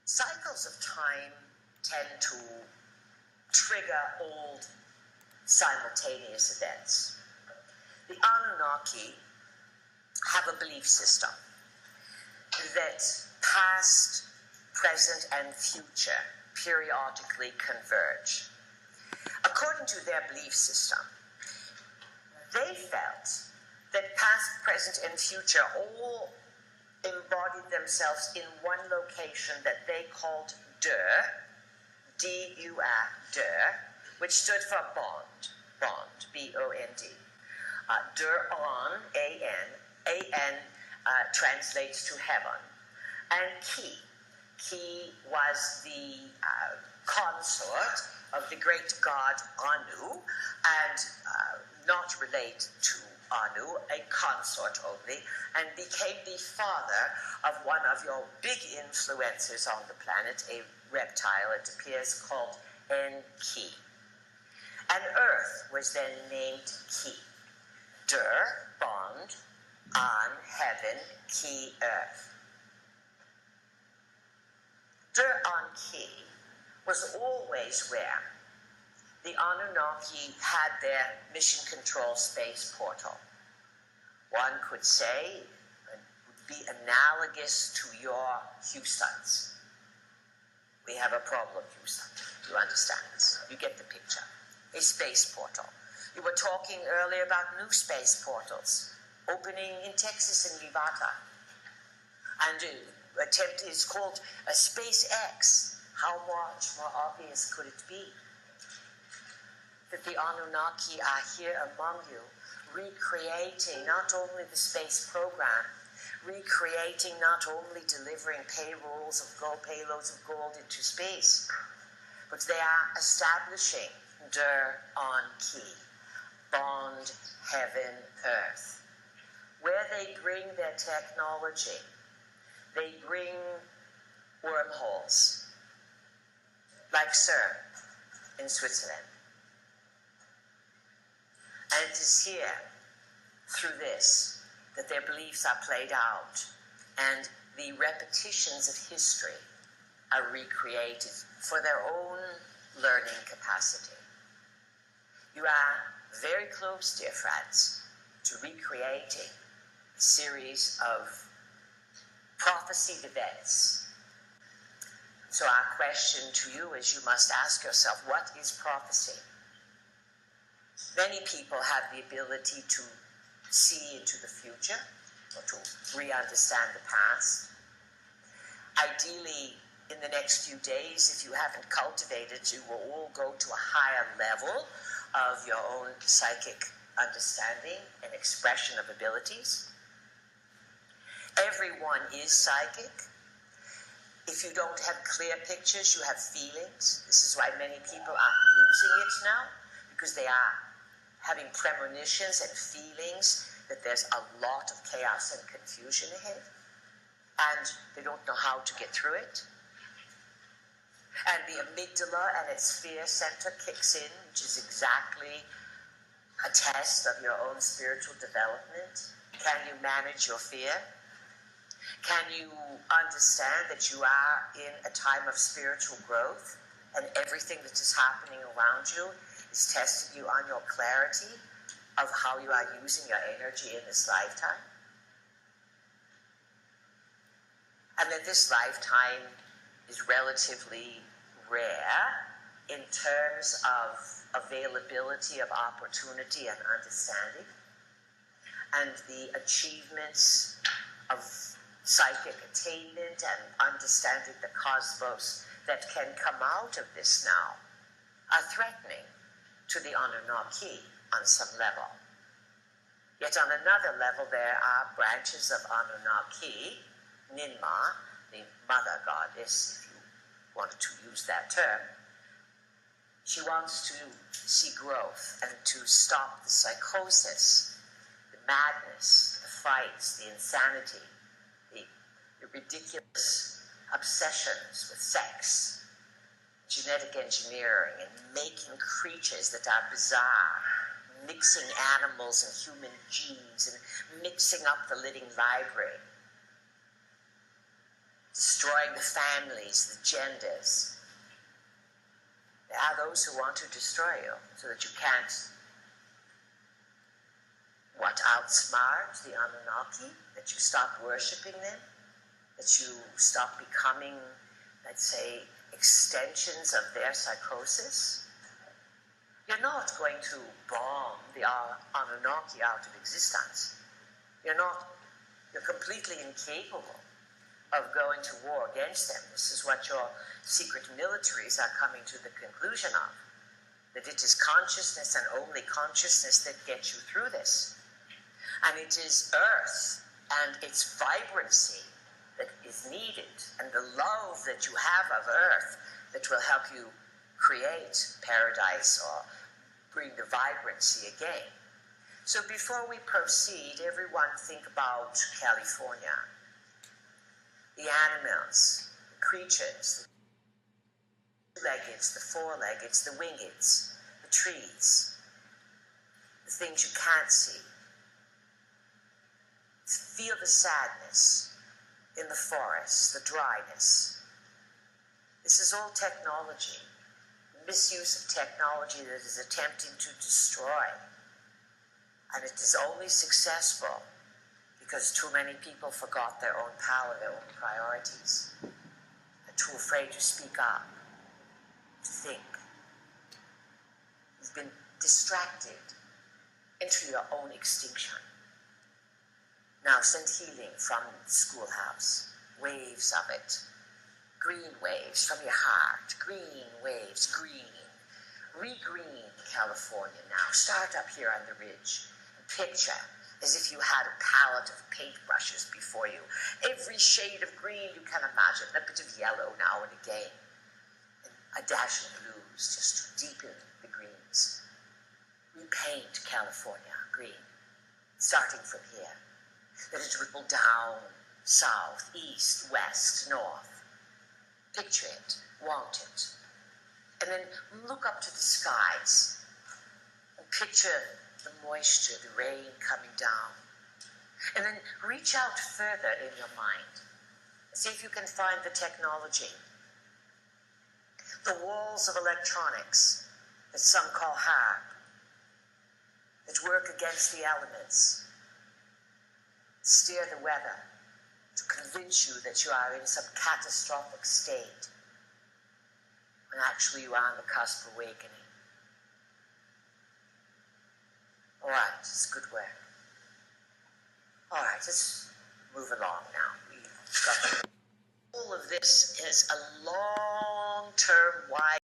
cycles of time tend to trigger old simultaneous events. The Anunnaki have a belief system that past, present, and future periodically converge. According to their belief system, they felt that past, present, and future all embodied themselves in one location that they called Der, D-U-R, Der, which stood for bond, B-O-N-D. Der on, A-N, A-N translates to heaven. And Ki was the consort of the great god Anu, and not related to Anu, a consort only, and became the father of one of your big influencers on the planet, a reptile, it appears, called Enki. And Earth was then named Ki. Der, bond, on, heaven, Ki, earth. Der on Ki was always where the Anunnaki had their mission control space portal. One could say it would be analogous to your Houstons. We have a problem, Houston. You understand this? You get the picture. A space portal. You were talking earlier about new space portals opening in Texas and Nevada. And attempt is called a SpaceX. How much more obvious could it be that the Anunnaki are here among you, recreating not only the space program, recreating not only delivering payloads of gold into space, but they are establishing Der on Ki, bond, heaven, earth, where they bring their technology. They bring wormholes, like CERN in Switzerland. And it is here, through this, that their beliefs are played out, and the repetitions of history are recreated for their own learning capacity. You are very close, dear friends, to recreating a series of prophesied events. So our question to you is, you must ask yourself, what is prophecy? Many people have the ability to see into the future or to re-understand the past. Ideally, in the next few days, if you haven't cultivated, you will all go to a higher level of your own psychic understanding and expression of abilities. Everyone is psychic. If you don't have clear pictures, you have feelings. This is why many people are losing it now, because they are having premonitions and feelings that there's a lot of chaos and confusion ahead, and they don't know how to get through it. And the amygdala and its fear center kicks in, which is exactly a test of your own spiritual development. Can you manage your fear? Can you understand that you are in a time of spiritual growth, and everything that is happening around you is testing you on your clarity of how you are using your energy in this lifetime? And that this lifetime is relatively rare in terms of availability of opportunity and understanding, and the achievements of psychic attainment and understanding the cosmos that can come out of this now are threatening to the Anunnaki on some level. Yet on another level, there are branches of Anunnaki, Ninma, the mother goddess, if you wanted to use that term. She wants to see growth and to stop the psychosis, the madness, the fights, the insanity, the ridiculous obsessions with sex, genetic engineering, and making creatures that are bizarre, mixing animals and human genes, and mixing up the living library. destroying the families, the genders. There are those who want to destroy you so that you can't, outsmart the Anunnaki, that you stop worshipping them, that you stop becoming, let's say, extensions of their psychosis. You're not going to bomb the Anunnaki out of existence. You're completely incapable of going to war against them. This is what your secret militaries are coming to the conclusion of, that it is consciousness and only consciousness that gets you through this. And it is Earth and its vibrancy that is needed, and the love that you have of Earth that will help you create paradise or bring the vibrancy again. So before we proceed, everyone think about California. The animals, the creatures, the two-leggeds, the four-leggeds, the wingeds, the trees, the things you can't see. Feel the sadness in the forest, the dryness. This is all technology, misuse of technology that is attempting to destroy. And it is only successful because too many people forgot their own power, their own priorities. They're too afraid to speak up, to think. You've been distracted into your own extinction. Now send healing from the schoolhouse, waves of it, green waves from your heart, green waves, green. Re-green California now. Start up here on the ridge and picture as if you had a palette of paintbrushes before you. Every shade of green you can imagine, a bit of yellow now and again, and a dash of blues just to deepen the greens. Repaint California green, starting from here. Let it ripple down, south, east, west, north. Picture it, want it. And then look up to the skies and picture the moisture, the rain coming down. And then reach out further in your mind. See if you can find the technology. The walls of electronics that some call HARP, that work against the elements, steer the weather to convince you that you are in some catastrophic state, when actually you are on the cusp of awakening. All right, it's good work. All right, let's move along now. All of this is a long-term, wide